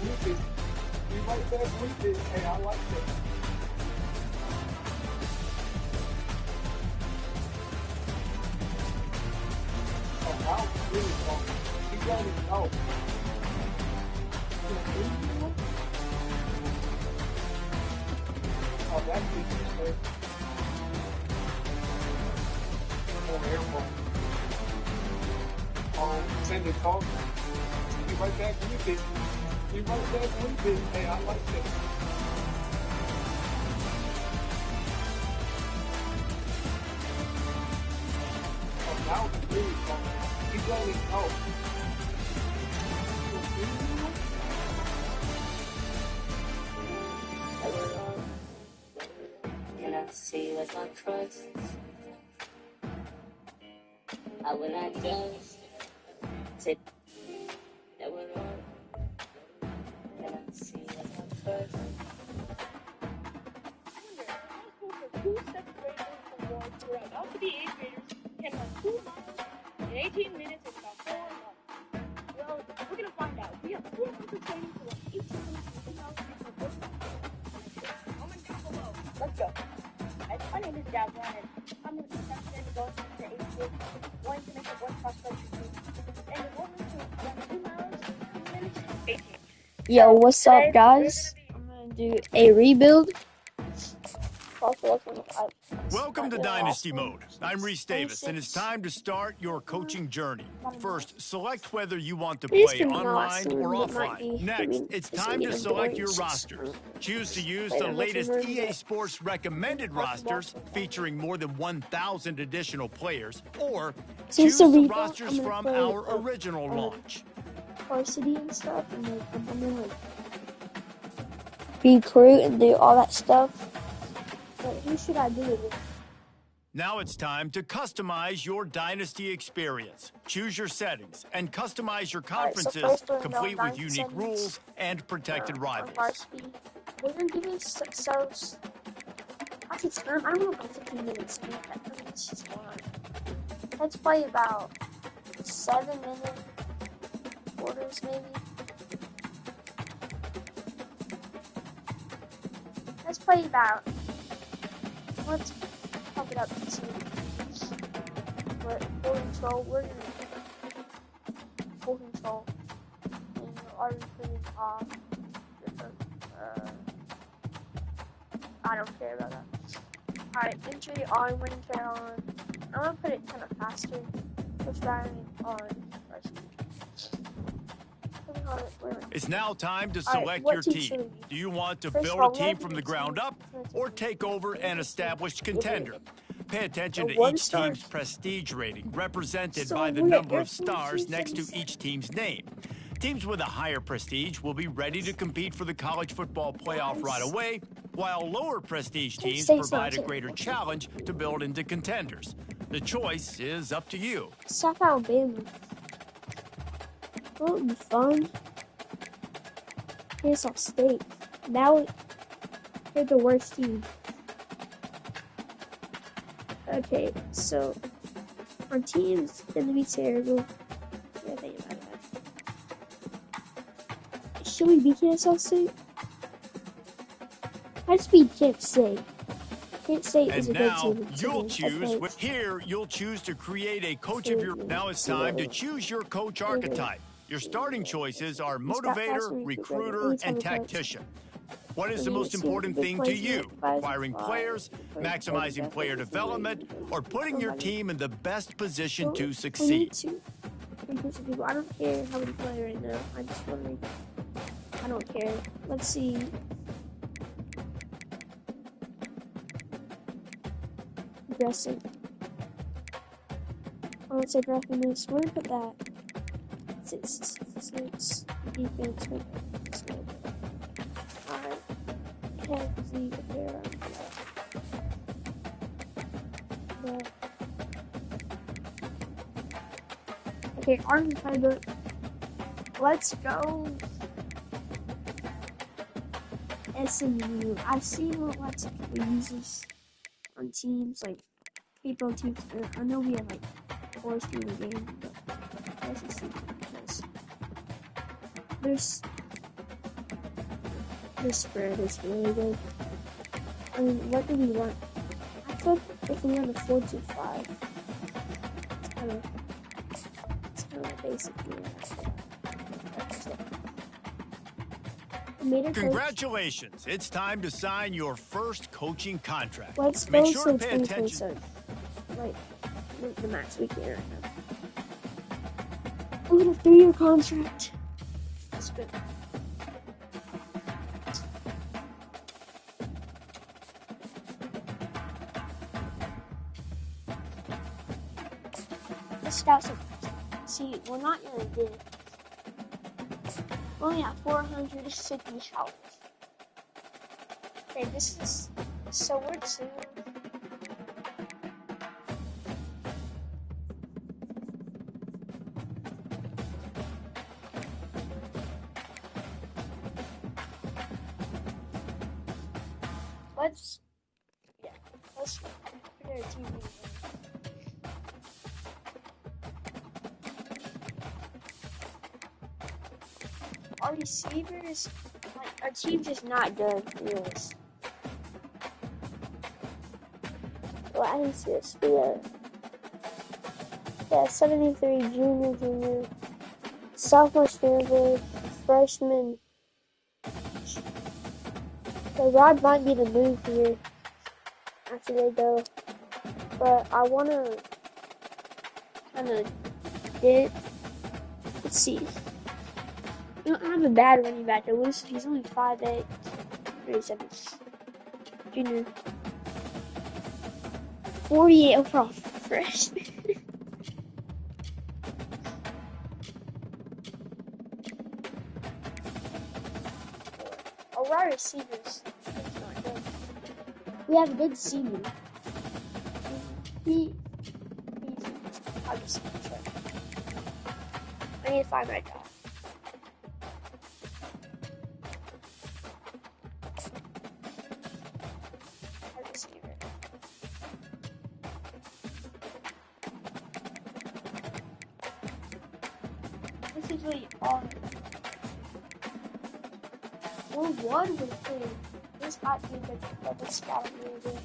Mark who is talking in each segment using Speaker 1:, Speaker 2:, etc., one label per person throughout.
Speaker 1: Lucas, you like that Lucas? Hey, I like that. Oh, now it's really long. You don't even know. Oh, that's interesting. Oh, airport. Oh, send a call. You like that Lucas? You like that Lucas? Hey, I like that. Oh, now it's really long. You don't even know.
Speaker 2: Can I see what's my trust? I will not judge. Say that we're wrong. Can I see what's my trust?
Speaker 3: Two separate graders awards throughout. All of the 8th graders can run 2 miles in 18 minutes in about 4 months. Well, we're gonna find out. We have 4 months of training to run 18 minutes in 2 miles for this. Comment down below. Let's go. My name is Javon, and I'm going to be confident to go into the 8th grade, wanting to make a one cross country team. And the goal is to run 2 miles in 2 minutes 18.
Speaker 4: Yo, what's up, guys? I'm gonna do a rebuild.
Speaker 5: Welcome to Dynasty Mode. I'm Reese Davis, and it's time to start your coaching journey. First, select whether you want to play online or offline. Next, it's time to select your rosters. Choose to use the latest EA Sports recommended rosters featuring more than 1,000 additional players, or choose the rosters from our original launch.
Speaker 4: Varsity and stuff, and I'm gonna recruit and do all that stuff. But who should I do it with?
Speaker 5: Now it's time to customize your Dynasty experience. Choose your settings and customize your conferences, complete with unique rules and protected rivals.
Speaker 4: Varsity. We're gonna do this so. Actually, time. I don't know about 15 minutes. It's just long. Let's play about 7-minute quarters, maybe. Let's play about. Let's pump it up to 2. But full control, we're gonna full control. And we're already putting off different, I don't care about that. Alright, entry on, winning trail on. I'm gonna put it kind of faster. Push riding on first.
Speaker 5: It's now time to select your team. Do you want to build a team from the ground up or take over an established contender? Pay attention to each team's prestige rating, represented by the number of stars next to each team's name. Teams with a higher prestige will be ready to compete for the college football playoff right away, while lower prestige teams provide a greater challenge to build into contenders. The choice is up to you.
Speaker 4: South Alabama. That would be fun. Here's our state. Now they're the worst team. Okay, so our team's gonna be terrible. Yeah, think about that. Should we beat Kansas State? I just beat Kent State. Kent State is a good team.
Speaker 5: And now you'll choose. Here, you'll choose to create a coach of your. Now it's time to choose your coach archetype. Your starting choices are motivator, recruiter, and tactician. What is the most important thing to you? Acquiring players, maximizing player development, or putting your team in the best position to succeed?
Speaker 4: I don't care how many play right now. I just want to. I don't care. Let's see. Dressing. Oh, let's say drafting this. We're gonna put that. It's defense. Alright. Can't see the pair. Okay, Army playbook. Let's go. SMU. I've seen lots of people use this on teams, like people on teams. I know we have like 4 in the game, but let's just see. There's The spread is really good. I mean, what do we want? I thought if we run a 4-2-5, it's kind of basically that's it.
Speaker 5: Congratulations! It's time to sign your first coaching contract.
Speaker 4: Let's
Speaker 5: Make
Speaker 4: go
Speaker 5: sure
Speaker 4: to
Speaker 5: to pay attention.
Speaker 4: Like the max we can right now. We have a 3-year contract. That's good. Scouts. See, we're not gonna get. We only have 460 scouts. Okay, this is so we're too. Let's prepare a team. Our receivers, our team's just not good. Yes. Well, I didn't see this. Yeah, 73 junior, sophomore Stanford, freshman. The Rod might be the move here after they go, but I want to kind of get. Let's see. We don't have a bad running back. He's only 5'8", 37. Junior. 48 overall freshman. Our receivers. We have a good senior. I'll just I need to find my guy. This is really hard. We're one with three. This might be the double scout really good.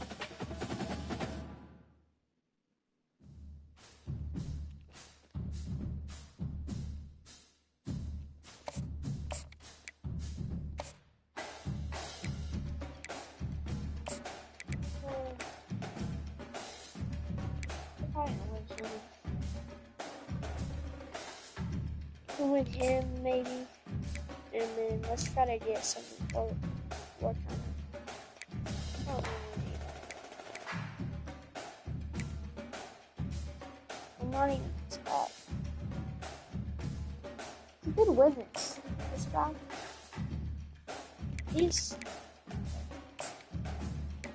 Speaker 4: With him maybe, and then let's try to get some or what kind of. Oh, I'm not even spot. He could win this guy. He's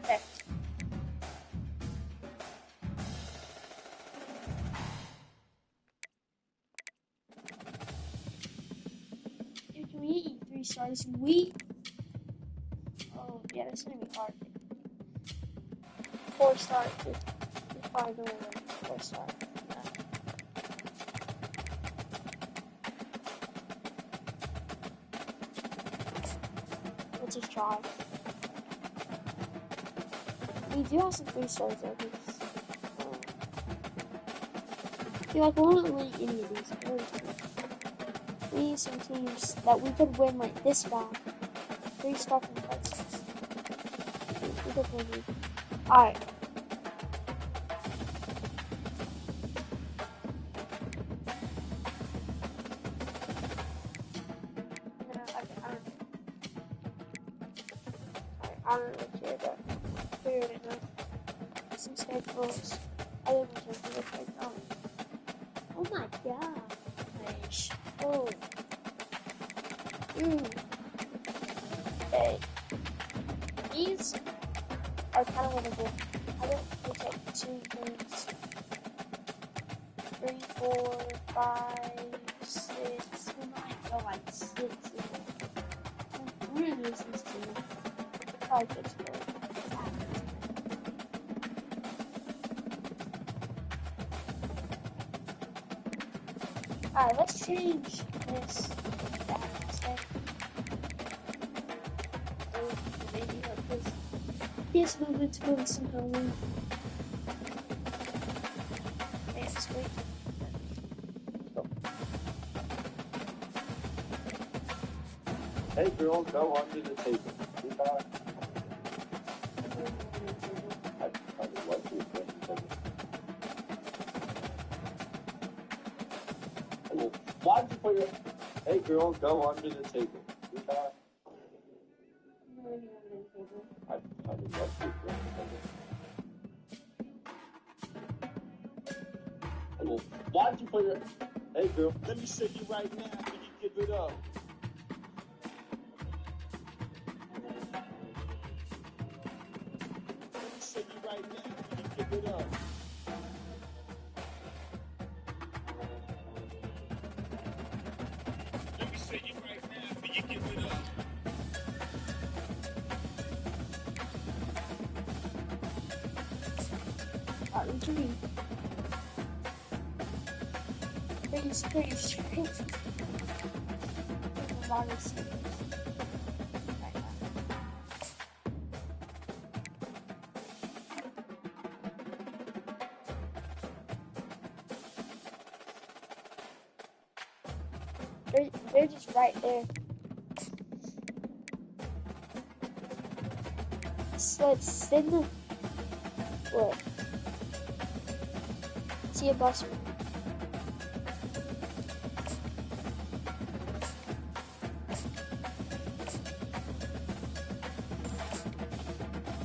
Speaker 4: okay. Can we eat 3 stars? Oh, yeah, that's gonna be hard. 4 stars. If I go away, 4 stars. Let's just try. We do have some 3 stars, though. I feel like we won't win any of these. We need some teams that we could win, like this guy. 3-star from Texas. We could win these. Alright. I don't really care, but figured it out. Some schedules. I didn't care for this right now. Oh my god. Oh. Okay. These are kind of winnable. I don't think like 2 points. 3, 4, 5, 6. We might go like 6. We're gonna lose these 2. Probably just go. Alright, let's change this. Yes, let's go somehow. Let's wait.
Speaker 1: Hey girl, go under the table. You got I would like to why'd you put your hey girl, go under the table. You got I would like to why'd you put your hey girl, let me see you right now when you give it up. Let me see you right now when you give it up. Let me see you right now when you give it up.
Speaker 4: Retreat. Please. They're just right there. So let's send them. What? See a bus.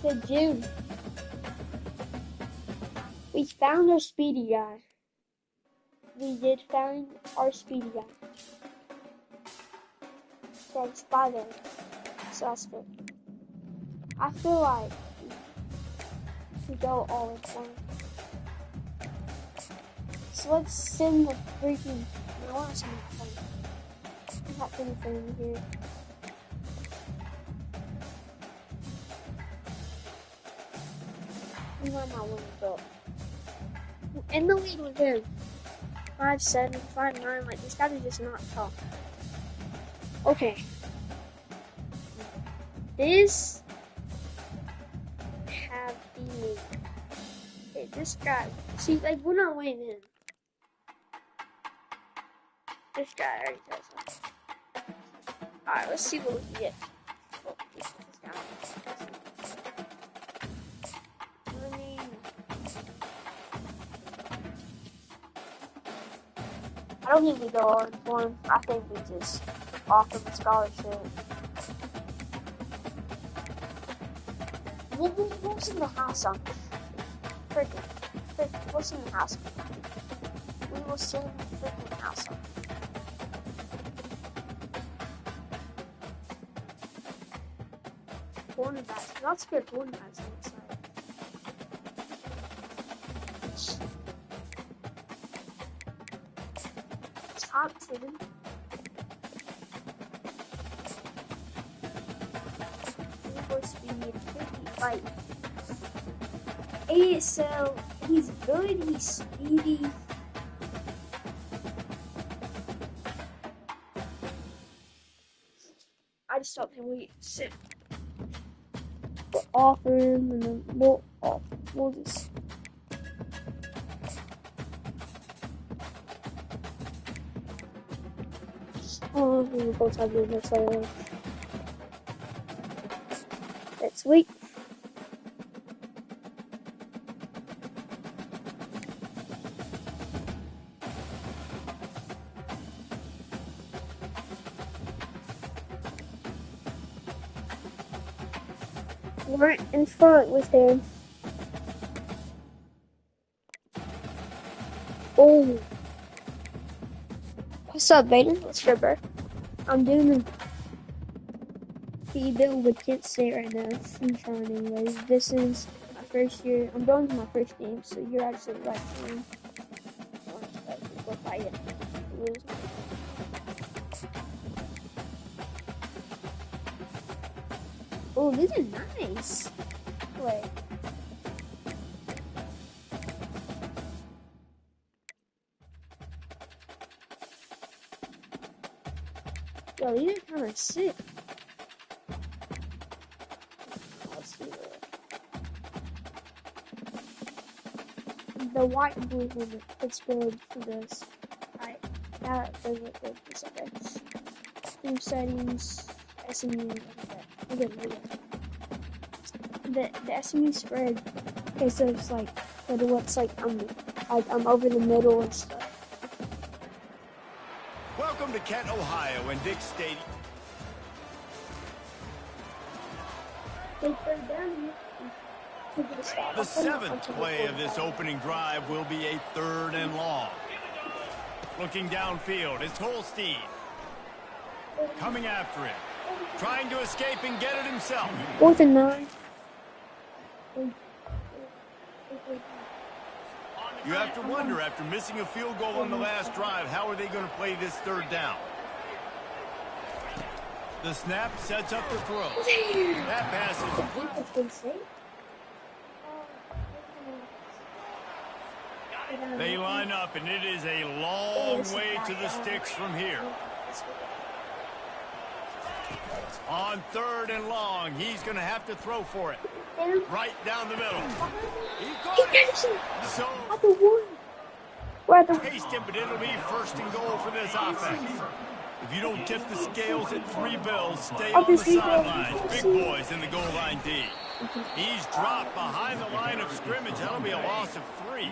Speaker 4: Said June. We found our speedy guy. We did find our speedy guy. So it's by there. So that's good. I feel like we go all in one. So let's send the freaking. I want to send the phone. I'm not anything in here. We might not win it up. In the lead with him. 5'7", 5'9", like this guy is just not tough. Okay. This have the lead. Okay, this guy. See, like we're not winning him. This guy already does that. Alright, let's see what we can get. Oh, this guy. I don't think we go all in for him. I think we just offer him a scholarship. What's in the house on? Freaking, what's in the house? We will send the freaking house on. Cornerbacks. Not scared cornerbacks on the side. Top 10. Speed, 55. ASL, he's good, he's speedy. I just thought we sit. We'll offer him and then we'll just. Oh, we both have the next level. That's sweet. We're in front with him. Oh. What's up, Baden? What's good, bro? I'm doing the build with Kent State right now. I'm trying anyways. This is my first year. I'm going to my first game, so you're actually right for me. If I lose. Oh, these are nice. Wait. Yo, these are kind of sick. Let's see that. the white and blue helmet. Pittsburgh for this. Alright, now there's it's okay. Team settings, SMU, okay. The SMU spread. Okay, so it's like, so the what's like I'm over the middle and stuff.
Speaker 5: Welcome to Kent, Ohio, and Dick Stadium. The seventh play of this opening drive will be a 3rd and long. Looking downfield, it's Holstein. Coming after him. Trying to escape and get it himself.
Speaker 4: 4th and 9.
Speaker 5: You have to wonder, after missing a field goal on the last drive, how are they going to play this 3rd down? The snap sets up the throw. That pass is... They line up, and it is a long way to the sticks from here. On 3rd and long, he's going to have to throw for it. Right down the middle. He caught it. So, taste it, but it'll be 1st and goal for this offense. If you don't tip the scales at 3 bills, stay on the sidelines. Big boys in the goal line D. He's dropped behind the line of scrimmage. That'll be a loss of 3.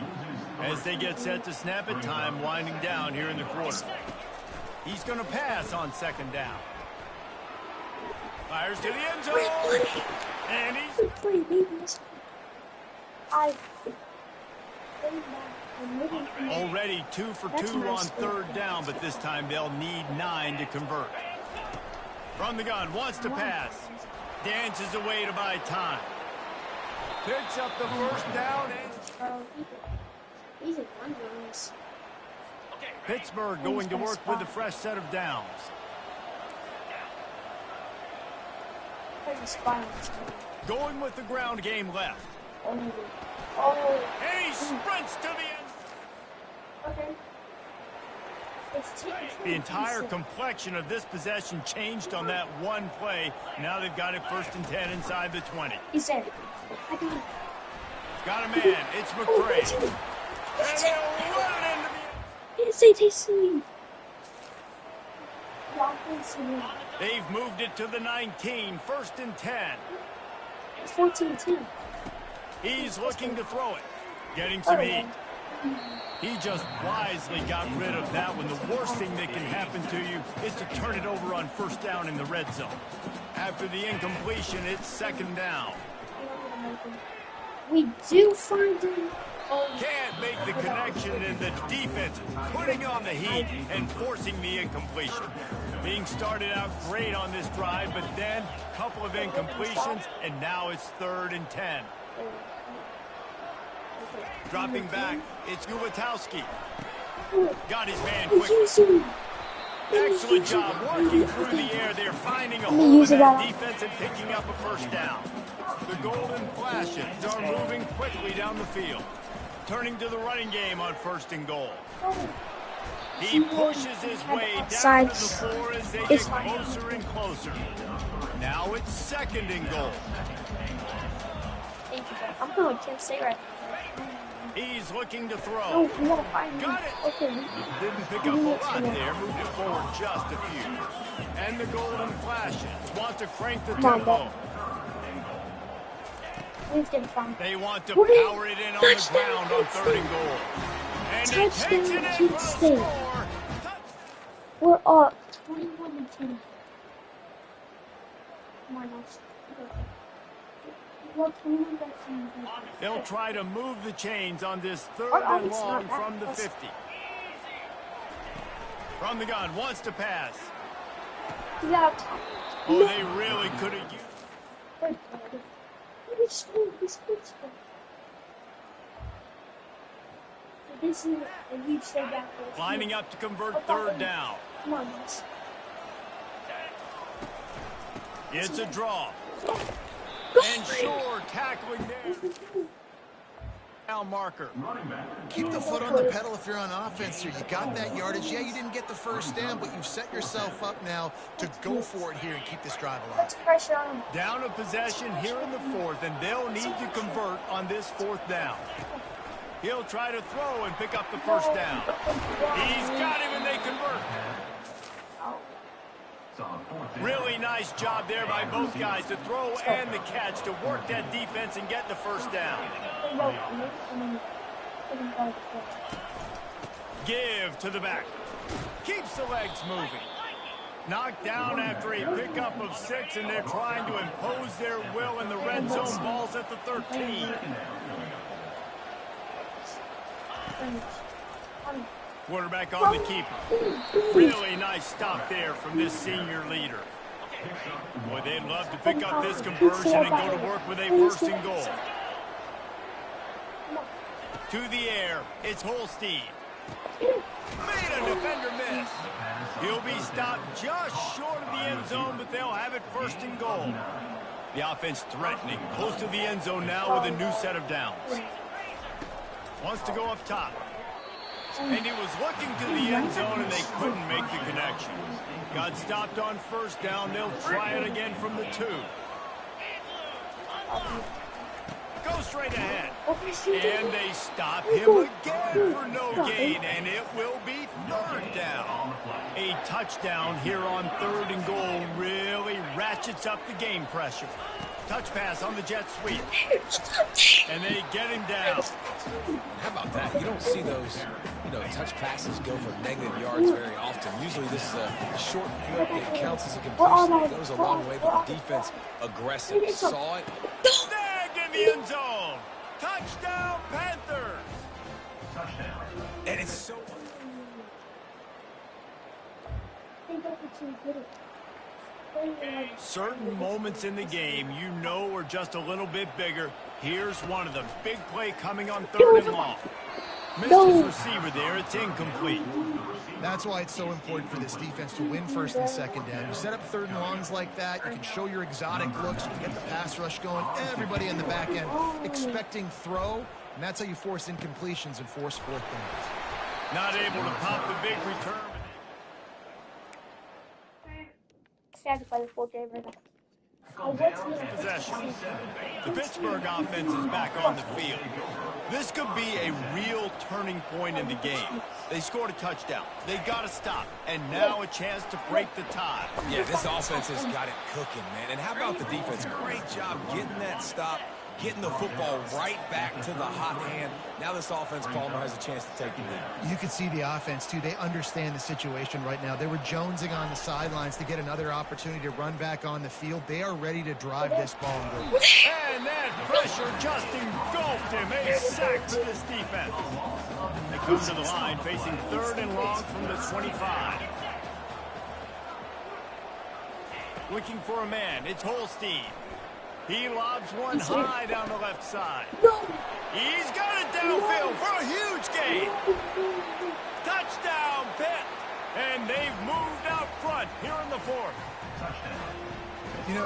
Speaker 5: As they get set to snap it, time winding down here in the quarter. He's going to pass on 2nd down. Fires to the end zone. And he's... Already 2 for 2 on 3rd down, but this time they'll need 9 to convert. From the gun, wants to pass. Dances away to buy time. Picks up the 1st down and... Pittsburgh going to work with a fresh set of downs. Going with the ground game left. And he sprints to the end. The entire complexion of this possession changed on that one play. Now they've got it 1st and 10 inside the 20. Got a man. It's McCray. And he'll run into the... They've moved it to the 19, 1st and 10.
Speaker 4: 14-2.
Speaker 5: He's looking to throw it. Getting some heat. He just wisely got rid of that one. The worst thing that can happen to you is to turn it over on 1st down in the red zone. After the incompletion, it's 2nd down.
Speaker 4: We do find him.
Speaker 5: Can't make the connection, and the defense putting on the heat and forcing the incompletion. Being started out great on this drive, but then a couple of incompletions, and now it's 3rd and 10. Dropping back, it's Gubatowski. Got his man quick. Excellent job working through the air. They're finding a hole in that defense and picking up a 1st down. The Golden Flashes are moving quickly down the field. Turning to the running game on 1st and goal. He pushes his way down to the floor as they get closer and closer. Now it's 2nd and goal.
Speaker 4: I'm going to say right now.
Speaker 5: He's looking to throw. Got it. Didn't pick up a lot there. Moved it forward just a few. And the Golden Flashes want to crank the tempo. They want to power it in on the ground on 3rd and goal. And he takes it in for a score.
Speaker 4: We're up 21-10.
Speaker 5: They'll try to move the chains on this 3rd and long from the 50. From the gun, wants to pass. Oh, they really could have used. Lining up to convert 3rd down. It's a draw. And Shore tackling there. Now marker.
Speaker 6: Keep the foot on the pedal if you're on offense here. You got that yardage. Yeah, you didn't get the 1st down, but you've set yourself up now to go for it here and keep this drive alive.
Speaker 5: Down a possession here in the 4th, and they'll need to convert on this 4th down. He'll try to throw and pick up the first down. He's got him and they convert. Really nice job there by both guys to throw and the catch to work that defense and get the first down. Give to the back. Keeps the legs moving. Knocked down after a pickup of 6, and they're trying to impose their will in the red zone. Ball's at the 13. Quarterback on the keeper. Really nice stop there from this senior leader. Boy, they'd love to pick up this conversion and go to work with a 1st and goal. To the air, it's Holstein. Made a defender miss. He'll be stopped just short of the end zone, but they'll have it 1st and goal. The offense threatening, close to the end zone now with a new set of downs. Wants to go up top. And he was looking to the end zone, and they couldn't make the connection. Got stopped on 1st down. They'll try it again from the 2. Go straight ahead. And they stop him again for no gain, and it will be 3rd down. A touchdown here on 3rd and goal really ratchets up the game pressure. Touch pass on the jet sweep. And they get him down.
Speaker 7: How about that? You don't see those, touch passes go for negative yards very often. Usually this is a short field that counts as a completion. It goes a long way, but the defense aggressive. Saw it.
Speaker 5: Snagged in the end zone. Touchdown, Panthers. Touchdown.
Speaker 7: And it's so...
Speaker 5: Certain moments in the game you know are just a little bit bigger. Here's one of them. Big play coming on 3rd and long. Missed his receiver there. It's incomplete.
Speaker 6: That's why it's so important for this defense to win 1st and 2nd down. You set up 3rd and longs like that. You can show your exotic looks. You can get the pass rush going. Everybody in the back end expecting throw. And that's how you force incompletions and force 4th downs.
Speaker 5: Not able to pop the big return.
Speaker 4: I have to play the full game right now.
Speaker 5: Possession. The Pittsburgh offense is back on the field. This could be a real turning point in the game. They scored a touchdown. They got to stop. And now a chance to break the tie.
Speaker 7: Yeah, this offense has got it cooking, man. And how about the defense? Great job getting that stop, getting the football right back to the hot hand. Now this offense, Palmer, has a chance to take them down.
Speaker 6: You can see the offense, too. They understand the situation right now. They were jonesing on the sidelines to get another opportunity to run back on the field. They are ready to drive this ball and go.
Speaker 5: And that pressure just engulfed him. A sack for this defense. They come to the line facing 3rd and long from the 25. Looking for a man. It's Holstein. He lobs one high down the left side. He's got it downfield for a huge gain. Touchdown, Pitt. And they've moved out front here in the 4th.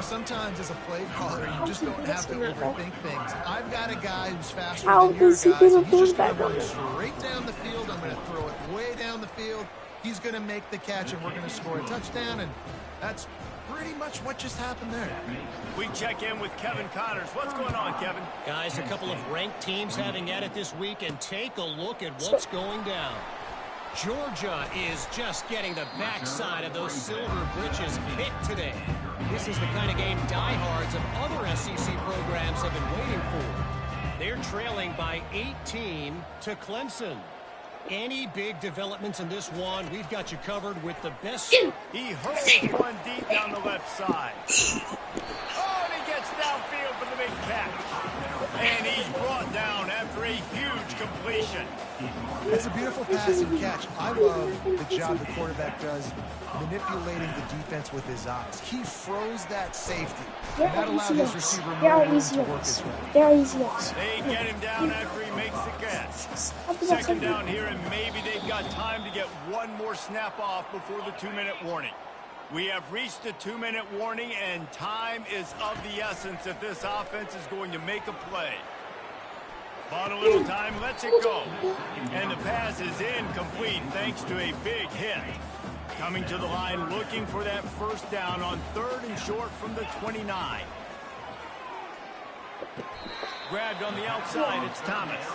Speaker 6: Sometimes as a play caller, you just don't have to overthink things. I've got a guy who's faster than your guys, and he's just going to run straight down the field. I'm going to throw it way down the field. He's going to make the catch, and we're going to score a touchdown, and that's pretty much what just happened there.
Speaker 5: We check in with Kevin Connors. What's going on, Kevin?
Speaker 8: Guys, a couple of ranked teams having at it this week, and take a look at what's going down. Georgia is just getting the backside of those Silver Britches picked today. This is the kind of game diehards of other SEC programs have been waiting for. They're trailing by 18 to Clemson. Any big developments in this one, we've got you covered with the best.
Speaker 5: He hurls one deep down the left side. Oh, and he gets downfield for the big catch. And he's brought down after a huge completion.
Speaker 6: It's a beautiful pass and catch. I love the job the quarterback does manipulating the defense with his eyes. He froze that safety. And that allowed his receiver more room to work his way.
Speaker 4: They're easy.
Speaker 5: They get him down after he makes the catch. 2nd down here, and maybe they've got time to get one more snap off before the 2-minute warning. We have reached the 2-minute warning, and time is of the essence if this offense is going to make a play. Bought a little time, lets it go. And the pass is incomplete thanks to a big hit. Coming to the line looking for that 1st down on 3rd and short from the 29. Grabbed on the outside, it's Thomas.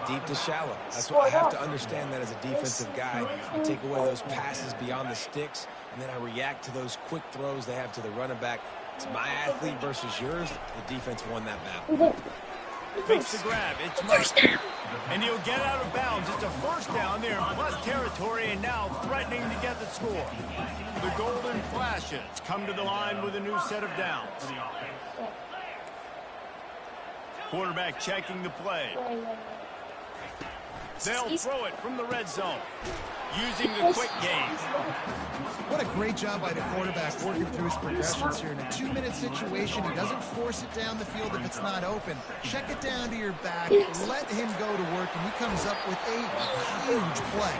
Speaker 7: Deep to shallow. That's what I have to understand that as a defensive guy. I take away those passes beyond the sticks, and then I react to those quick throws they have to the running back. It's my athlete versus yours. The defense won that battle.
Speaker 5: Makes the grab. It's Murray. And he'll get out of bounds. It's a first down there in plus territory, and now threatening to get the score. The Golden Flashes come to the line with a new set of downs. Quarterback checking the play. They'll throw it from the red zone, using the quick game.
Speaker 6: What a great job by the quarterback working through his progressions here. In a 2-minute situation, he doesn't force it down the field if it's not open. Check it down to your back, let him go to work, and he comes up with a huge play.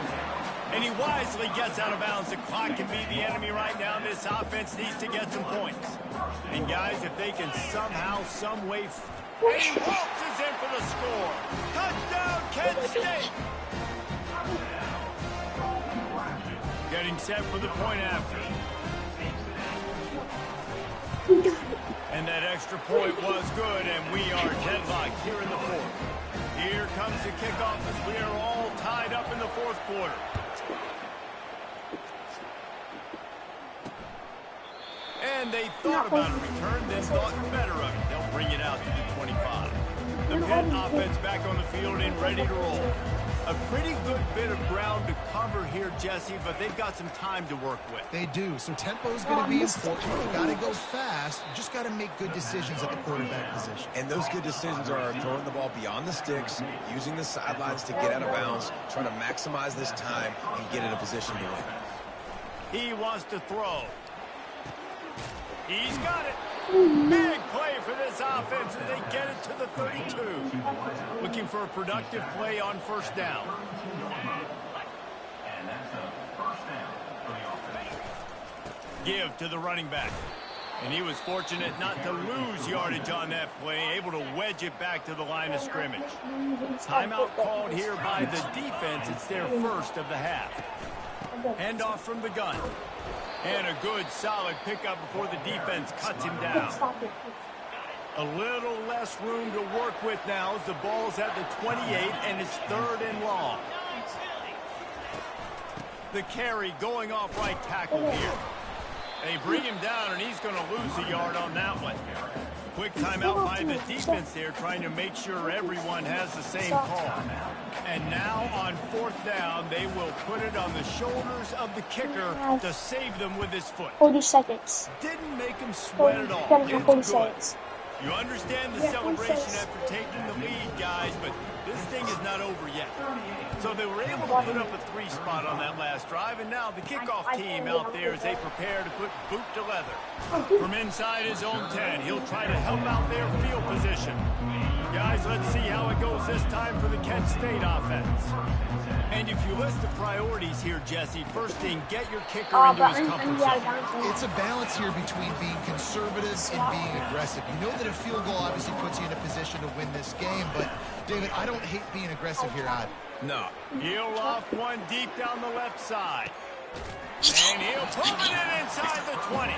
Speaker 5: And he wisely gets out of bounds. The clock can be the enemy right now. This offense needs to get some points. And guys, if they can somehow, some way... And he waltzes in for the score. Touchdown, Kent State. Getting set for the point after. And that extra point was good, and we are deadlocked here in the fourth. Here comes the kickoff as we are all tied up in the fourth quarter. And they thought about a return, then thought better of it. They'll bring it out to the 25. The Pitt offense back on the field and ready to roll. A pretty good bit of ground to cover here, Jesse, but they've got some time to work with.
Speaker 6: They do. So tempo's going to be important. You've got to go fast. You just got to make good decisions at the quarterback position.
Speaker 7: And those good decisions are throwing the ball beyond the sticks, using the sidelines to get out of bounds, trying to maximize this time and get in a position to win.
Speaker 5: He wants to throw. He's got it. Big play for this offense as they get it to the 32. Looking for a productive play on first down. Give to the running back. And he was fortunate not to lose yardage on that play, able to wedge it back to the line of scrimmage. Timeout called here by the defense. It's their first of the half. Handoff from the gun. And a good, solid pickup before the defense cuts him down. A little less room to work with now as the ball's at the 28 and it's 3rd and long. The carry going off right tackle here. They bring him down and he's going to lose a yard on that one. Quick timeout by the defense there, trying to make sure everyone has the same call. And now on 4th down, they will put it on the shoulders of the kicker to save them with his foot.
Speaker 4: 40 seconds.
Speaker 5: Didn't make him sweat at all.
Speaker 4: 40 seconds.
Speaker 5: You understand the celebration after taking the lead, guys, but this thing is not over yet. So they were able to put up a 3 spot on that last drive, and now the kickoff team out there as they prepare to put boot to leather. From inside his own 10, he'll try to help out their field position. Guys, let's see how it goes this time for the Kent State offense. And if you list the priorities here, Jesse, first thing, get your kicker into his comfort zone.
Speaker 6: It's a balance here between being conservative and being aggressive. You know that a field goal obviously puts you in a position to win this game, but, David, I don't hate being aggressive here either.
Speaker 7: No.
Speaker 5: He'll loft one deep down the left side. And he'll put it inside the 20.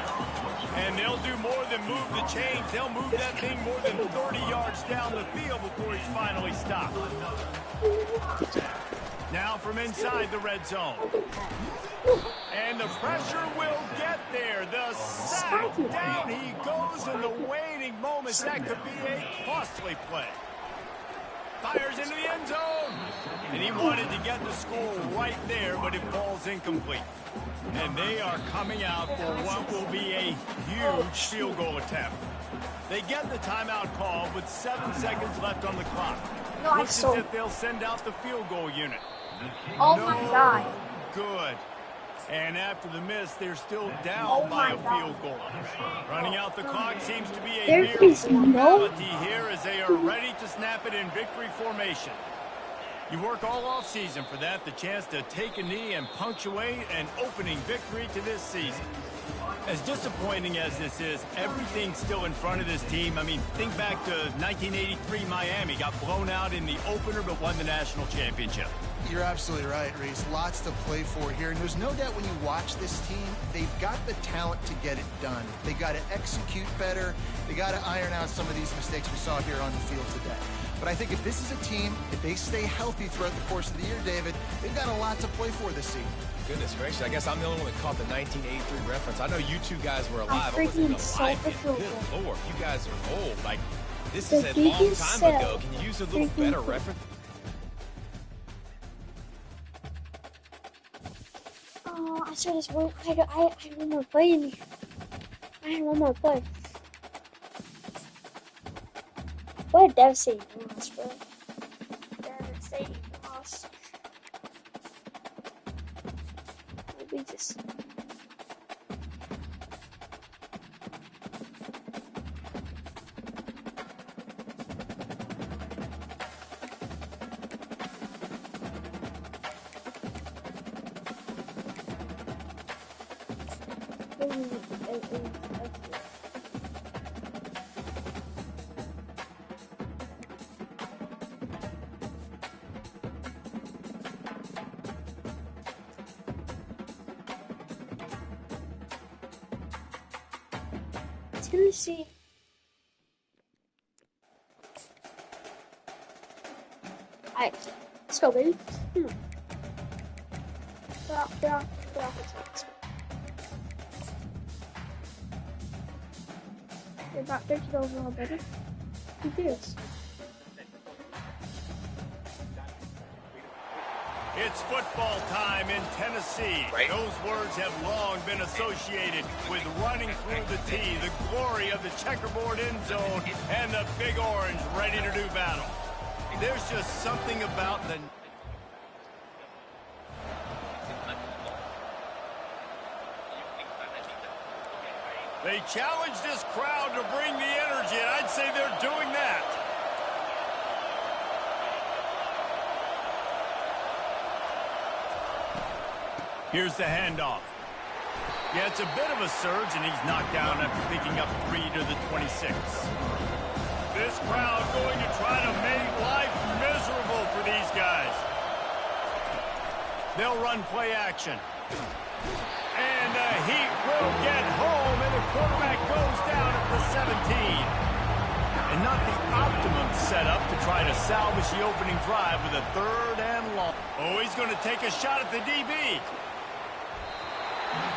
Speaker 5: And they'll do more than move the chains. They'll move that thing more than 30 yards down the field before he's finally stopped. Now from inside the red zone. And the pressure will get there. The sack, down he goes in the waiting moments. That could be a costly play. Fires into the end zone. And he wanted to get the score right there, but it falls incomplete. And they are coming out for what will be a huge field goal attempt. They get the timeout call with 7 seconds left on the clock. Looks as if they'll send out the field goal unit.
Speaker 4: Oh my God.
Speaker 5: Good. And after the miss, they're still down by a field goal. Running out the clock seems to be a mere formality here as they are ready to snap it in victory formation. You work all off season for that, the chance to take a knee and punctuate an opening victory to this season. As disappointing as this is, everything's still in front of this team. I mean, think back to 1983 Miami. Got blown out in the opener, but won the national championship.
Speaker 6: You're absolutely right, Reese. Lots to play for here. And there's no doubt when you watch this team, they've got the talent to get it done. They got to execute better. They got to iron out some of these mistakes we saw here on the field today. But I think if this is a team, if they stay healthy throughout the course of the year, David, they've got a lot to play for this season.
Speaker 7: Goodness gracious, I guess I'm the only one that caught the 1983 reference. I know you two guys were alive.
Speaker 4: I'm freaking
Speaker 7: alive. Good Lord, you guys are old. Like, this is a long time ago. Can you use a little better reference?
Speaker 4: Oh, I saw this one. I had one more play in me. I had one more play. What a devastating loss, bro. Devastating loss. We just... Tennessee. Alright, let's go, baby. Get off the top. They're about 30 overall, baby. Who cares?
Speaker 5: It's football time in Tennessee.
Speaker 7: Right.
Speaker 5: Those words have long been associated with running through the tee, the glory of the checkerboard end zone, and the Big Orange ready to do battle. There's just something about the... They challenge this crowd to bring the energy, and I'd say they're doing that. Here's the handoff. Yeah, it's a bit of a surge, and he's knocked down after picking up 3 to the 26. This crowd going to try to make life miserable for these guys. They'll run play action. And the Heat will get home, and the quarterback goes down at the 17. And not the optimum setup to try to salvage the opening drive with a 3rd and long. Oh, he's going to take a shot at the DB.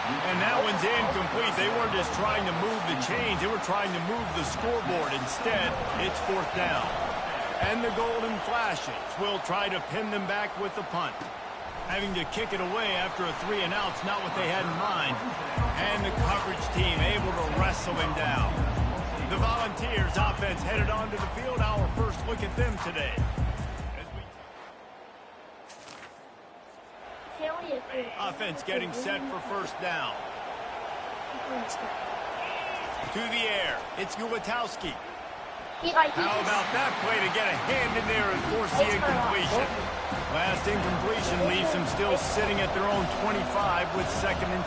Speaker 5: And that one's incomplete. They weren't just trying to move the chains. They were trying to move the scoreboard. Instead, it's 4th down. And the Golden Flashes will try to pin them back with the punt. Having to kick it away after a 3-and-out's not what they had in mind. And the coverage team able to wrestle him down. The Volunteers offense headed onto the field. Our first look at them today. Offense getting set for 1st down. To the air. It's Ulatowski. How about that play to get a hand in there and force the incompletion? Last incompletion leaves them still sitting at their own 25 with 2nd and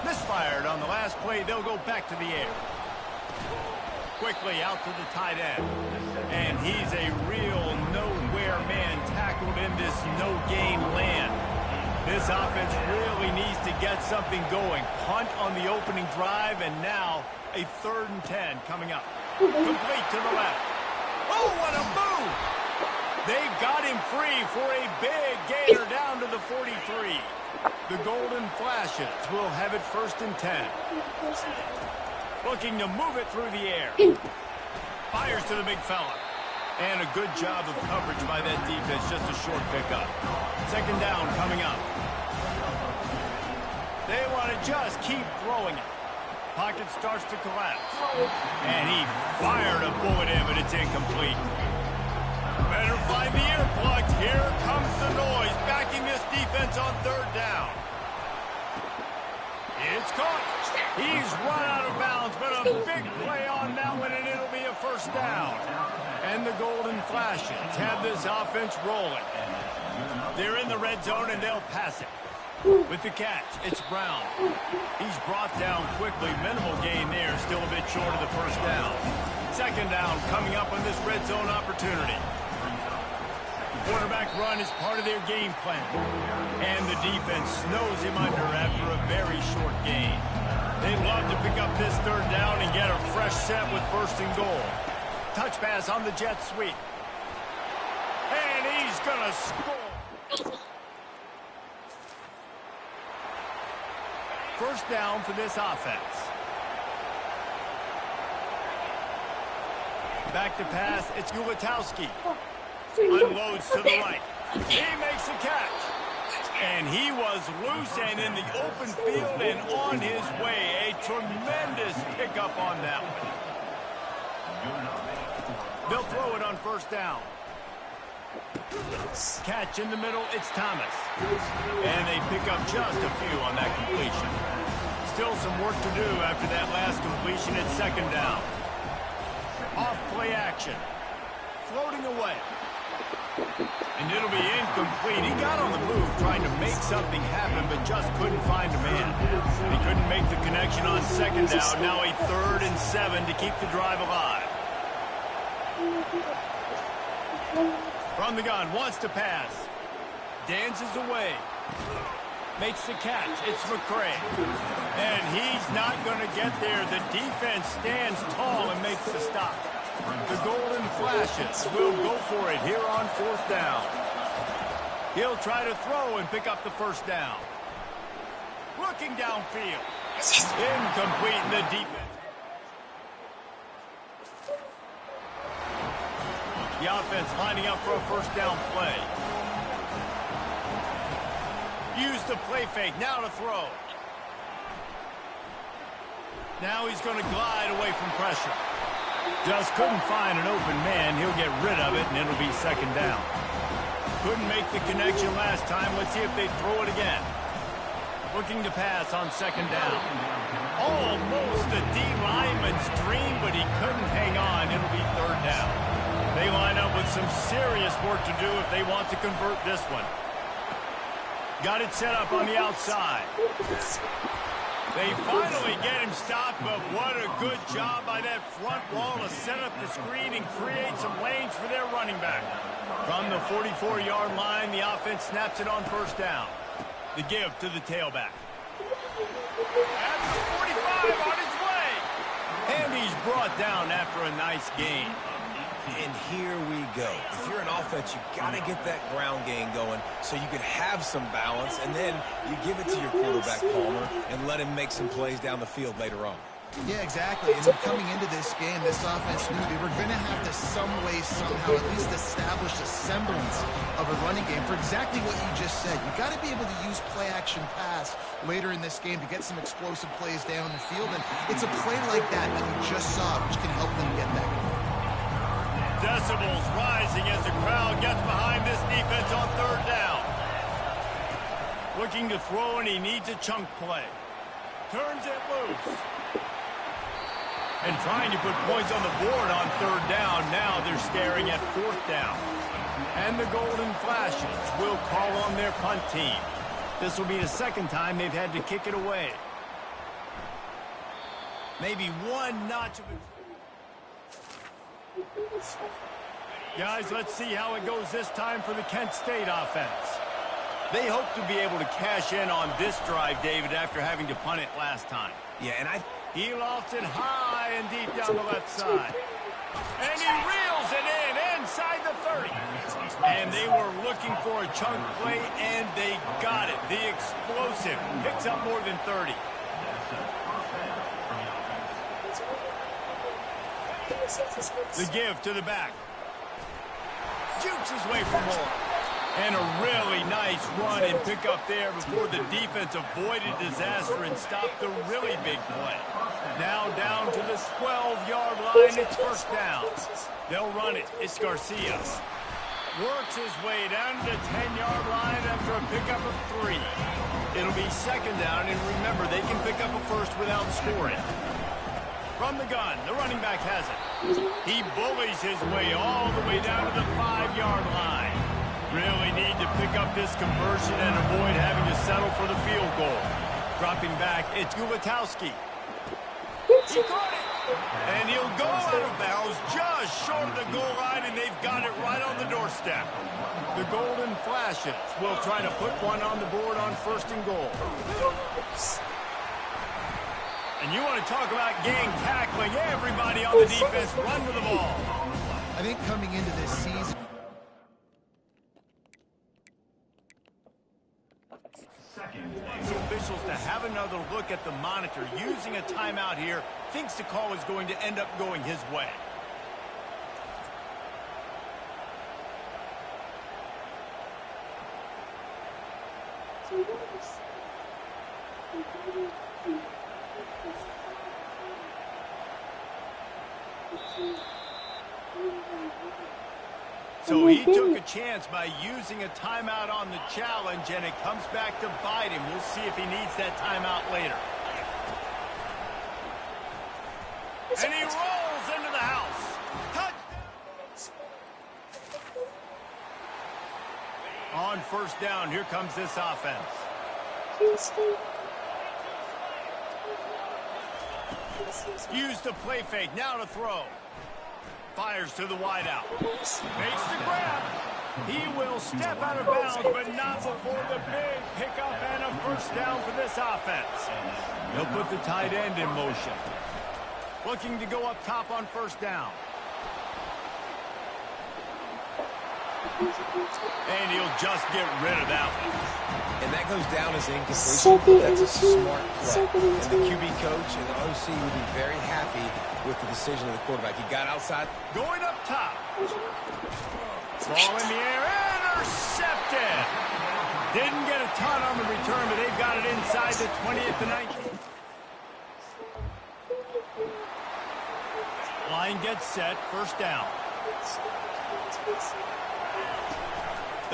Speaker 5: 10. Misfired on the last play. They'll go back to the air. Quickly out to the tight end. And he's a real nowhere man tackled in this no-gain land. This offense really needs to get something going. Punt on the opening drive, and now a 3rd and 10 coming up. Complete to the left. Oh, what a move! They've got him free for a big gainer down to the 43. The Golden Flashes will have it 1st and 10. Looking to move it through the air. Fires to the big fella. And a good job of coverage by that defense. Just a short pickup. 2nd down coming up. They want to just keep throwing it. Pocket starts to collapse. And he fired a bullet in, but it's incomplete. Better find the earplugs. Here comes the noise. Backing this defense on 3rd down. It's caught. He's run out of bounds, but a big play on that one, and it'll be a 1st down. And the Golden Flashes have this offense rolling. They're in the red zone, and they'll pass it. With the catch, it's Brown. He's brought down quickly. Minimal gain there, still a bit short of the first down. Second down coming up on this red zone opportunity. Quarterback run is part of their game plan. And the defense snows him under after a very short gain. They'd love to pick up this third down and get a fresh set with first and goal. Touch pass on the jet sweep. And he's going to score. First down for this offense. Back to pass, it's Ulatowski. Unloads to the right. He makes a catch. And he was loose and in the open field and on his way. A tremendous pickup on that one. They'll throw it on first down. Catch in the middle, it's Thomas. And they pick up just a few on that completion. Still some work to do after that last completion at second down. Off play action. Floating away. And it'll be incomplete. He got on the move trying to make something happen, but just couldn't find a man. He couldn't make the connection on second down. Now a 3rd and 7 to keep the drive alive. From the gun, wants to pass. Dances away. Makes the catch. It's McCray. And he's not going to get there. The defense stands tall and makes the stop. The Golden Flashes will go for it here on fourth down. He'll try to throw and pick up the first down. Looking downfield. Incomplete in the defense. The offense lining up for a first down play. Use the play fake. Now to throw. Now he's going to glide away from pressure. Just couldn't find an open man. He'll get rid of it, and it'll be second down. Couldn't make the connection last time. Let's see if they throw it again. Looking to pass on second down. Almost a D lineman's dream, but he couldn't hang on. It'll be third down. They line up with some serious work to do if they want to convert this one. Got it set up on the outside. They finally get him stopped, but what a good job by that front wall to set up the screen and create some lanes for their running back. From the 44-yard line, the offense snaps it on first down. The give to the tailback. At the 45 on his way. And he's brought down after a nice gain.
Speaker 7: And here we go. If you're an offense, you've got to get that ground game going so you can have some balance, and then you give it to your quarterback, Palmer, and let him make some plays down the field later on.
Speaker 6: Yeah, exactly. And coming into this game, this offense knew they were going to have to some way, somehow, at least establish a semblance of a running game for exactly what you just said. You've got to be able to use play-action pass later in this game to get some explosive plays down the field, and it's a play like that that we just saw which can help them get that going.
Speaker 5: Decibels rising as the crowd gets behind this defense on third down. Looking to throw, and he needs a chunk play. Turns it loose. And trying to put points on the board on third down. Now they're staring at fourth down. And the Golden Flashes will call on their punt team. This will be the second time they've had to kick it away. Maybe one notch of it. Guys, let's see how it goes this time for the Kent State offense. They hope to be able to cash in on this drive, David, after having to punt it last time.
Speaker 7: Yeah, and
Speaker 5: he lofts it high and deep down the left side. And he reels it in inside the 30. And they were looking for a chunk play, and they got it. The explosive picks up more than 30. The give to the back. Jukes his way for more. And a really nice run and pick up there before the defense avoided disaster and stopped the really big play. Now down to the 12-yard line. It's first down. They'll run it. It's Garcia. Works his way down to the 10-yard line after a pickup of 3. It'll be second down, and remember, they can pick up a first without scoring. From the gun, the running back has it. He bullies his way all the way down to the 5-yard line. Really need to pick up this conversion and avoid having to settle for the field goal. Dropping back, it's Gubitowski. He caught it! And he'll go out of bounds just short of the goal line, and they've got it right on the doorstep. The golden flashes will try to put one on the board on 1st and goal. And you want to talk about gang tackling, everybody on the defense run to the ball.
Speaker 6: I think coming into this season...
Speaker 5: Officials to have another look at the monitor using a timeout here, thinks the call is going to end up going his way. So he took a chance by using a timeout on the challenge, and it comes back to bite him. We'll see if he needs that timeout later. And he rolls into the house. Touchdown! On 1st down, here comes this offense. Use the play fake, now to throw. Fires to the wideout. Makes the grab. He will step out of bounds, but not before the big pickup and a 1st down for this offense. He'll put the tight end in motion. Looking to go up top on 1st down. And he'll just get rid of that one.
Speaker 7: And that goes down as incompletion. That's a smart play. And the QB coach and the OC would be very happy with the decision of the quarterback. He got outside.
Speaker 5: Going up top. Ball in the air. Intercepted. Didn't get a ton on the return, but they've got it inside the 20 at the 19. Line gets set. 1st down.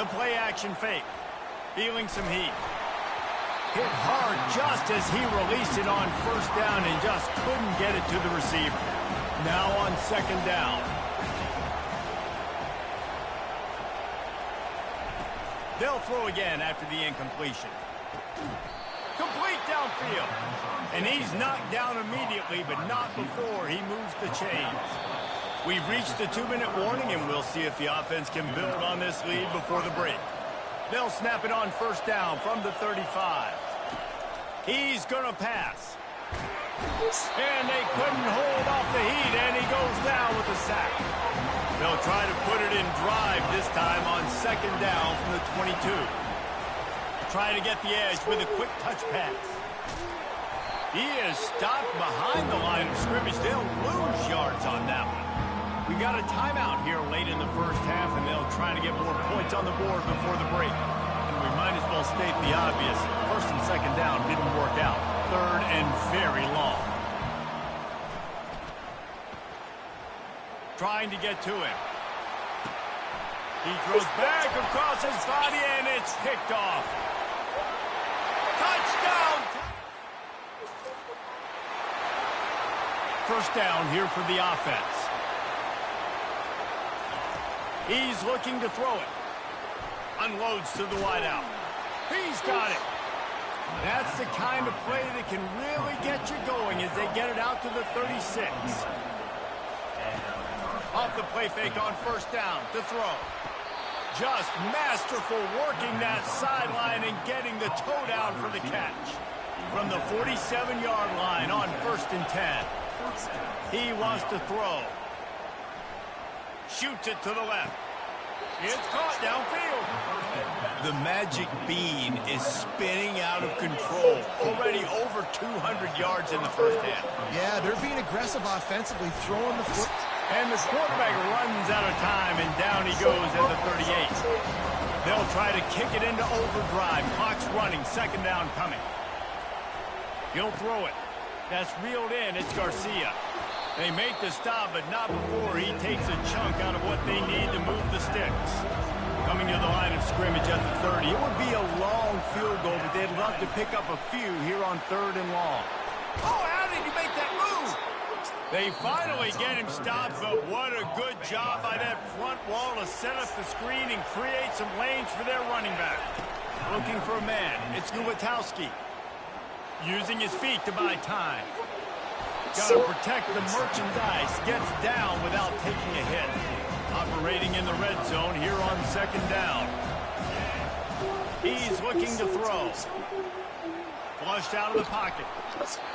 Speaker 5: The play action fake. Feeling some heat. Hit hard just as he released it on 1st down and just couldn't get it to the receiver. Now on 2nd down. They'll throw again after the incompletion. Complete downfield. And he's knocked down immediately, but not before he moves the chains. We've reached the 2-minute warning, and we'll see if the offense can build on this lead before the break. They'll snap it on 1st down from the 35. He's going to pass. And they couldn't hold off the heat, and he goes down with a sack. They'll try to put it in drive this time on 2nd down from the 22. Trying to get the edge with a quick touch pass. He is stopped behind the line of scrimmage. They'll lose yards on that one. We got a timeout here late in the 1st half, and they'll try to get more points on the board before the break. And we might as well state the obvious. 1st and 2nd down didn't work out. 3rd and very long. Trying to get to him. He throws back across his body, and it's picked off. Touchdown! 1st down here for the offense. He's looking to throw it. Unloads to the wideout. He's got it. That's the kind of play that can really get you going as they get it out to the 36. Off the play fake on 1st down to throw. Just masterful working that sideline and getting the toe down for the catch. From the 47-yard line on 1st and 10. He wants to throw. Shoots it to the left. It's caught downfield. The magic bean is spinning out of control. Already over 200 yards in the 1st half.
Speaker 6: Yeah, they're being aggressive offensively, throwing the foot.
Speaker 5: And the quarterback runs out of time, and down he goes at the 38. They'll try to kick it into overdrive. Clock's running. 2nd down coming. He'll throw it. That's reeled in. It's Garcia. They make the stop, but not before he takes a chunk out of what they need to move the sticks. Coming to the line of scrimmage at the 30. It would be a long field goal, but they'd love to pick up a few here on 3rd and long. Oh, how did he make that move? They finally get him stopped, but what a good job by that front wall to set up the screen and create some lanes for their running back. Looking for a man, it's Gutowski. Using his feet to buy time. Got to protect the merchandise, gets down without taking a hit. Operating in the red zone here on second down. He's looking to throw. Flushed out of the pocket.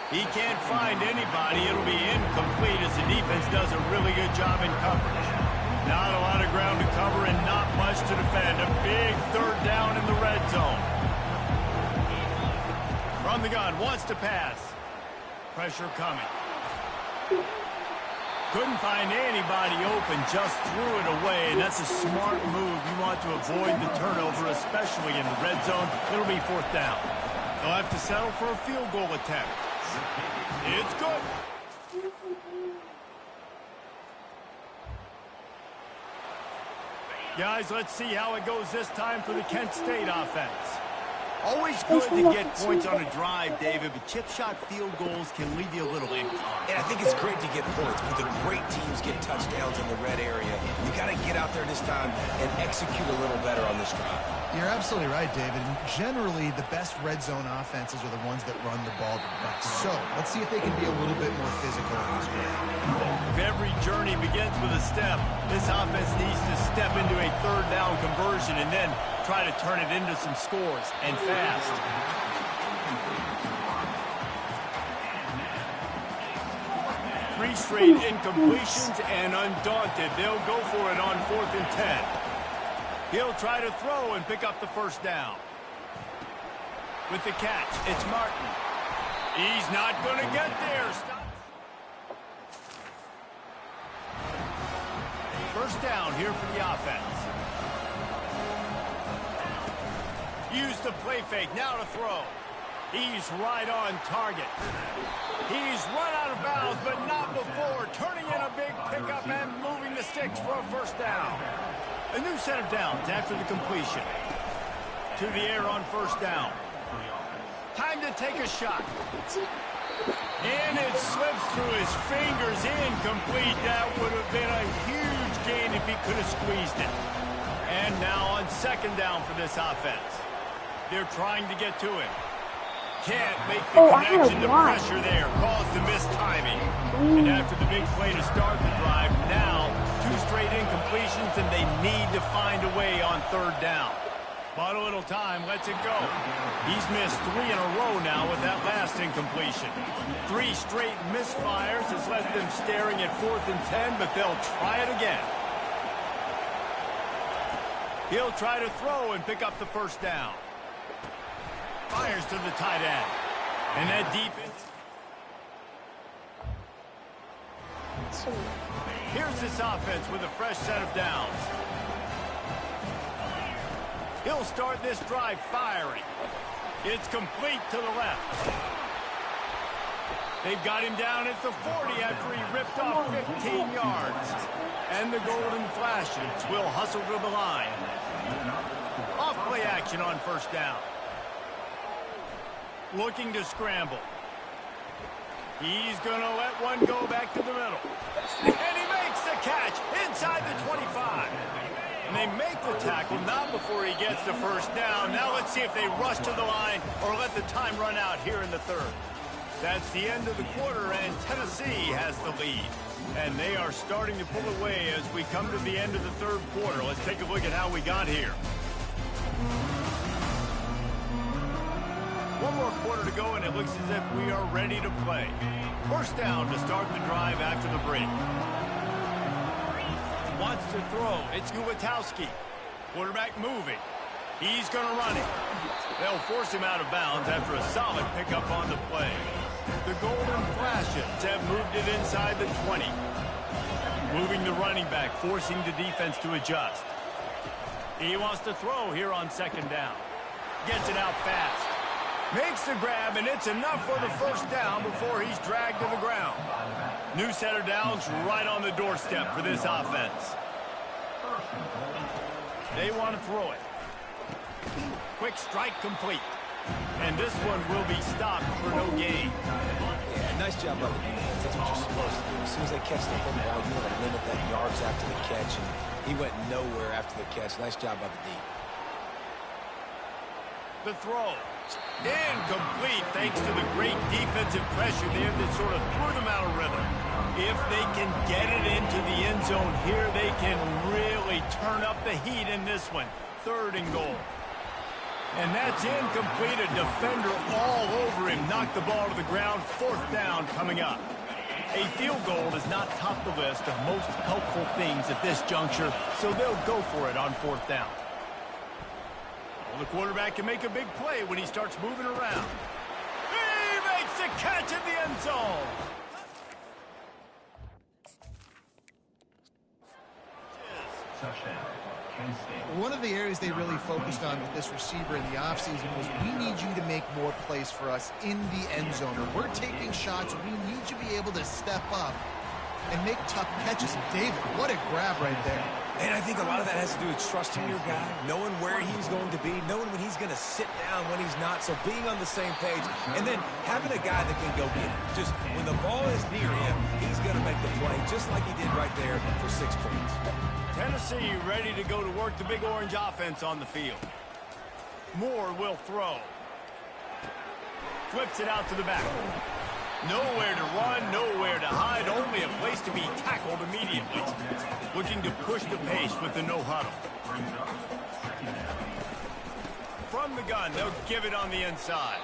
Speaker 5: He can't find anybody. It'll be incomplete as the defense does a really good job in coverage. Not a lot of ground to cover and not much to defend. A big third down in the red zone. From the gun, wants to pass. Pressure coming. Couldn't find anybody open, just threw it away, and that's a smart move. You want to avoid the turnover, especially in the red zone. It'll be fourth down. They'll have to settle for a field goal attempt. It's good. Guys, let's see how it goes this time for the Kent State offense. Always good to get points on a drive, David, but chip shot field goals can leave you a little empty.
Speaker 7: And I think it's great to get points, but the great teams get touchdowns in the red area. You got to get out there this time and execute a little better on this drive.
Speaker 6: You're absolutely right, David. Generally, the best red zone offenses are the ones that run the ball the best. So, let's see if they can be a little bit more physical in this game.
Speaker 5: If every journey begins with a step, this offense needs to step into a third down conversion and then try to turn it into some scores, and fast. Three straight incompletions, and undaunted, they'll go for it on 4th and 10. He'll try to throw and pick up the first down. With the catch, it's Martin. He's not going to get there. Stop. First down here for the offense. Use the play fake, now to throw. He's right on target. He's run out of bounds, but not before. Turning in a big pickup and moving the sticks for a first down. A new set of downs after the completion. To the air on first down. Time to take a shot. And it slips through his fingers, incomplete. That would have been a huge gain if he could have squeezed it. And now on second down for this offense. They're trying to get to him. Can't make the connection. The pressure there caused the missed timing. And after the big play to start the drive, now 2 straight incompletions, and they need to find a way on third down. But a little time lets it go. He's missed 3 in a row now with that last incompletion. 3 straight misfires has left them staring at 4th and 10, but they'll try it again. He'll try to throw and pick up the first down. Fires to the tight end. And that defense. Here's this offense with a fresh set of downs. He'll start this drive firing. It's complete to the left. They've got him down at the 40 after he ripped off 15 yards. And the Golden Flashes will hustle to the line. Off play action on first down. Looking to scramble. He's going to let one go back to the middle. And he makes the catch inside the 25. And they make the tackle, not before he gets the first down. Now let's see if they rush to the line or let the time run out here in the third. That's the end of the quarter, and Tennessee has the lead. And they are starting to pull away as we come to the end of the third quarter. Let's take a look at how we got here. 1 more quarter to go, and it looks as if we are ready to play. First down to start the drive after the break. Wants to throw. It's Gutowski. Quarterback moving. He's going to run it. They'll force him out of bounds after a solid pickup on the play. The Golden Flashes have moved it inside the 20. Moving the running back, forcing the defense to adjust. He wants to throw here on second down. Gets it out fast. Makes the grab, and it's enough for the first down before he's dragged to the ground. New set of downs right on the doorstep for this offense. They want to throw it. Quick strike complete. And this one will be stopped for no gain.
Speaker 7: Yeah, nice job by the defense. That's what you're supposed to do. soon as they catch the football, you want to limit that yards after the catch, and he went nowhere after the catch. Nice job by the D.
Speaker 5: The throw. Incomplete thanks to the great defensive pressure there that sort of threw them out of rhythm. If they can get it into the end zone here, they can really turn up the heat in this one. 3rd and goal. And that's incomplete. A defender all over him. Knocked the ball to the ground. 4th down coming up. A field goal is not top the list of most helpful things at this juncture, so they'll go for it on 4th down. Well, the quarterback can make a big play when he starts moving around. He makes the catch in the end zone.
Speaker 6: One of the areas they really focused on with this receiver in the offseason was, we need you to make more plays for us in the end zone. When we're taking shots, we need you to be able to step up and make tough catches. David, what a grab right there.
Speaker 7: And I think a lot of that has to do with trusting your guy, knowing where he's going to be, knowing when he's going to sit down, when he's not, so being on the same page, and then having a guy that can go get it. Just when the ball is near him, he's going to make the play, just like he did right there for 6 points.
Speaker 5: Tennessee ready to go to work the Big Orange offense on the field. Moore will throw. Flips it out to the back. Nowhere to run, nowhere to hide, only a place to be tackled immediately. Looking to push the pace with the no huddle. From the gun, they'll give it on the inside.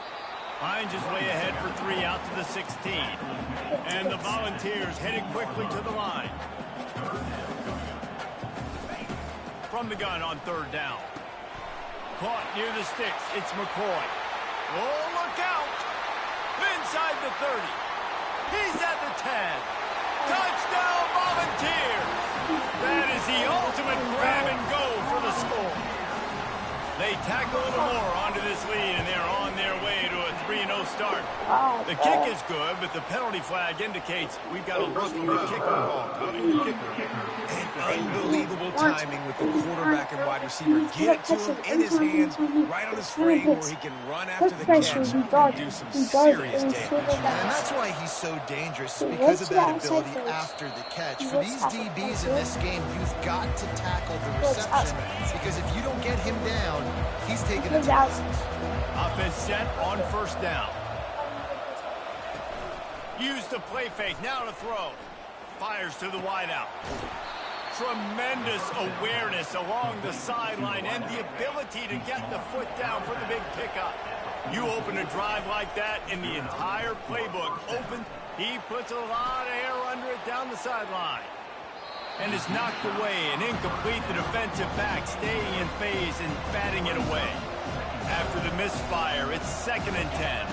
Speaker 5: Hines is way ahead for 3 out to the 16. And the Volunteers headed quickly to the line. From the gun on 3rd down. Caught near the sticks, it's McCoy. Oh, look out! Inside the 30. He's at the 10. Touchdown, Volunteers! That is the ultimate grab and go for the score. They tack a little more onto this lead, and they're on their way to a 3-0 start. The kick is good, but the penalty flag indicates we've got a look from the kicker ball.
Speaker 7: Unbelievable timing with the quarterback and wide receiver. Get it to him in his hands, right on his frame, where he can run after the catch and do some serious damage.
Speaker 6: And that's why he's so dangerous, because of that ability after the catch. For these DBs in this game, you've got to tackle the reception, because if you don't get him down, he's taking a tackle.
Speaker 5: Offense set on 1st down. Use the play fake, now to throw. Fires to the wideout. Tremendous awareness along the sideline and the ability to get the foot down for the big pickup. You open a drive like that and the entire playbook open. He puts a lot of air under it down the sideline. And is knocked away and incomplete. The defensive back staying in phase and batting it away. After the misfire, it's 2nd and 10.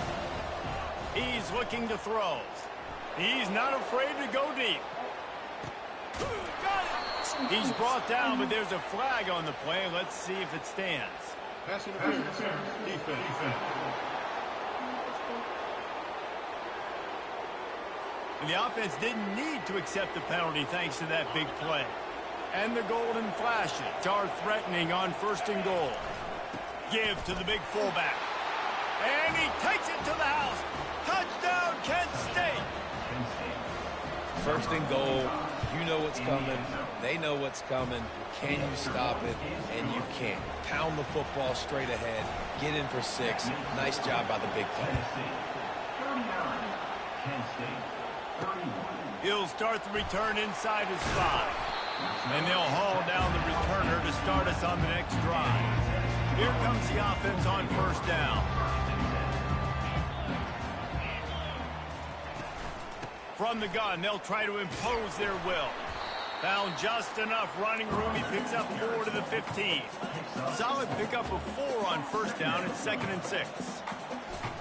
Speaker 5: He's looking to throw. He's not afraid to go deep. He's brought down, but there's a flag on the play. Let's see if it stands.
Speaker 1: Pass interference. Defense.
Speaker 5: And the offense didn't need to accept the penalty thanks to that big play. And the golden flashes are threatening on 1st and goal. Give to the big fullback. And he takes it to the house. Touchdown, Kent State.
Speaker 7: 1st and goal. You know what's coming. They know what's coming. Can you stop it? And you can't. Pound the football straight ahead. Get in for 6. Nice job by the big fella.
Speaker 5: He'll start the return inside his 5. And they'll haul down the returner to start us on the next drive. Here comes the offense on 1st down. From the gun, they'll try to impose their will. Found just enough running room. He picks up 4 to the 15. Solid pickup of 4 on 1st down. It's 2nd and 6.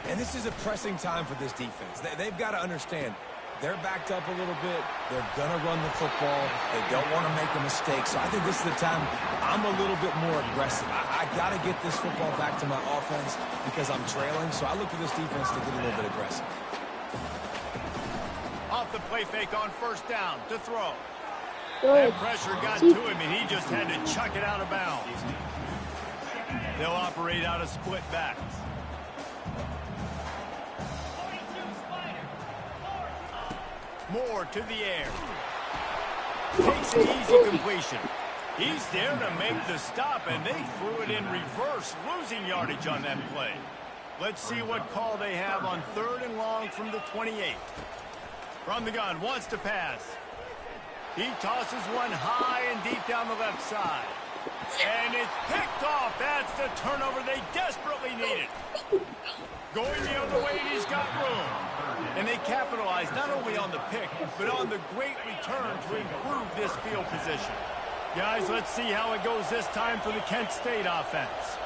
Speaker 7: And this is a pressing time for this defense. They've got to understand. They're backed up a little bit. They're going to run the football. They don't want to make a mistake. So I think this is the time I'm a little bit more aggressive. I got to get this football back to my offense because I'm trailing. So I look for this defense to get a little bit aggressive.
Speaker 5: Off the play fake on 1st down to throw.
Speaker 4: Good.
Speaker 5: That pressure got to him, and he just had to chuck it out of bounds. They'll operate out of split backs. Moore to the air. Takes the easy completion. He's there to make the stop, and they threw it in reverse, losing yardage on that play. Let's see what call they have on 3rd and long from the 28. From the gun, wants to pass. He tosses one high and deep down the left side. And it's picked off. That's the turnover they desperately needed. Going the other way, and he's got room. And they capitalize not only on the pick, but on the great return to improve this field position. Guys, let's see how it goes this time for the Kent State offense.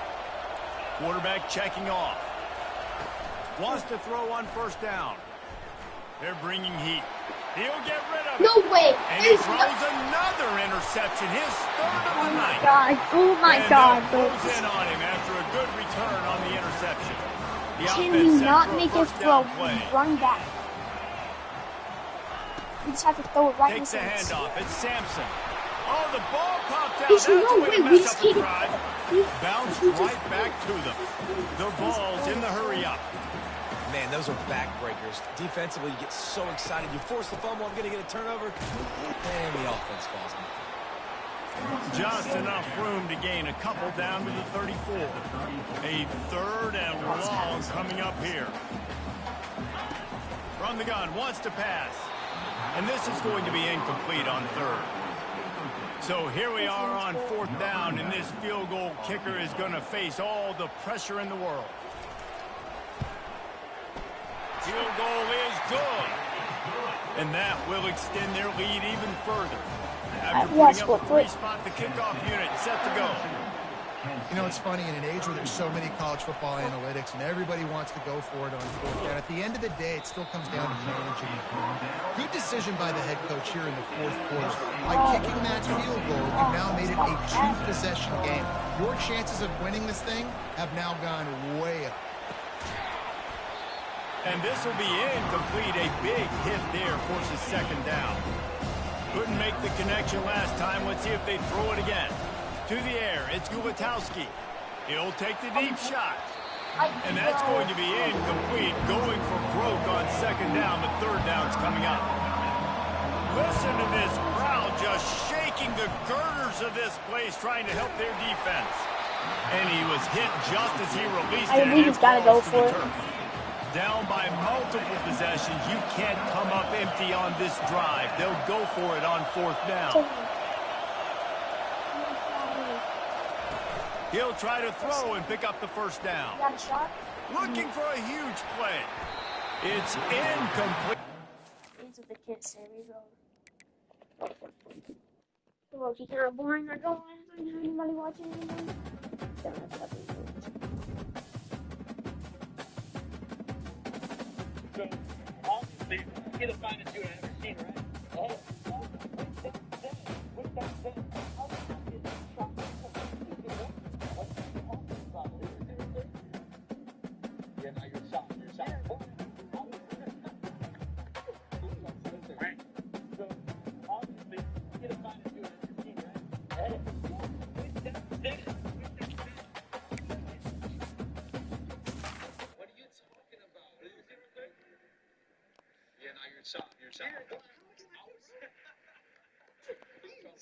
Speaker 5: Quarterback checking off. Wants to throw on 1st down. They're bringing heat. He'll get rid of it.
Speaker 4: No way.
Speaker 5: And he throws another interception. His 3rd of the night.
Speaker 4: Oh my God.
Speaker 5: Goes in on him after a good return on the interception. The
Speaker 4: Can you not make a throw? Run back. You just have to throw it right in
Speaker 5: Takes
Speaker 4: the
Speaker 5: the
Speaker 4: hands.
Speaker 5: handoff. It's Sampson. Oh, the ball popped out.
Speaker 4: There's
Speaker 5: That's
Speaker 4: no
Speaker 5: a way
Speaker 4: way.
Speaker 5: to
Speaker 4: We
Speaker 5: mess
Speaker 4: just
Speaker 5: up the
Speaker 4: can't.
Speaker 5: drive. Bounced right back to them. The ball's in the hurry up.
Speaker 7: Man, those are backbreakers. Defensively, you get so excited. You force the fumble. I'm going to get a turnover. And the offense falls on the field.
Speaker 5: Just enough room to gain a couple down to the 34. A 3rd and long coming up here. From the gun, wants to pass. And this is going to be incomplete on 3rd. So here we are on 4th down, and this field goal kicker is going to face all the pressure in the world. Field goal is good. And that will extend their lead even further. After putting up a 3-spot, the kickoff unit set to go.
Speaker 6: You know, it's funny, in an age where there's so many college football analytics and everybody wants to go for it on 4th down, at the end of the day, it still comes down to managing the game. Good decision by the head coach here in the 4th quarter. By kicking that field goal, you've now made it a 2-possession game. Your chances of winning this thing have now gone way up.
Speaker 5: And this will be incomplete. A big hit there forces 2nd down. Couldn't make the connection last time. Let's see if they throw it again. To the air, it's Gulatowski. He'll take the deep shot. And that's going to be incomplete. Going for broke on 2nd down, but 3rd down's coming up. Listen to this crowd just shaking the girders of this place, trying to help their defense. And he was hit just as he released it.
Speaker 4: I believe he's got to go for it.
Speaker 5: Down by multiple possessions, you can't come up empty on this drive. They'll go for it on 4th down. He'll try to throw and pick up the 1st down. Looking for a huge play. It's incomplete.
Speaker 4: These are the kids' series. Well, if you hear a boring or going, anybody watching anymore? Don't have to be
Speaker 1: So, obviously, you're the finest dude I've ever seen, right? Oh. Yeah, now you're soft. You're soft. Right. So, obviously, you're the finest dude I've ever seen, right? What are you talking about? Yeah, now you're soft. You're soft.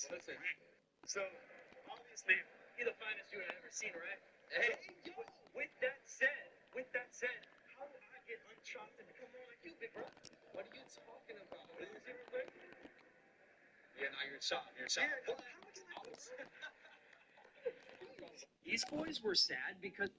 Speaker 1: Listen. So, obviously, you're the finest dude I've ever seen, right? Hey, with that said, how do I get unchopped and become more like you, big bro? What are you talking about? Yeah, now you're soft. You're soft. These boys were sad because.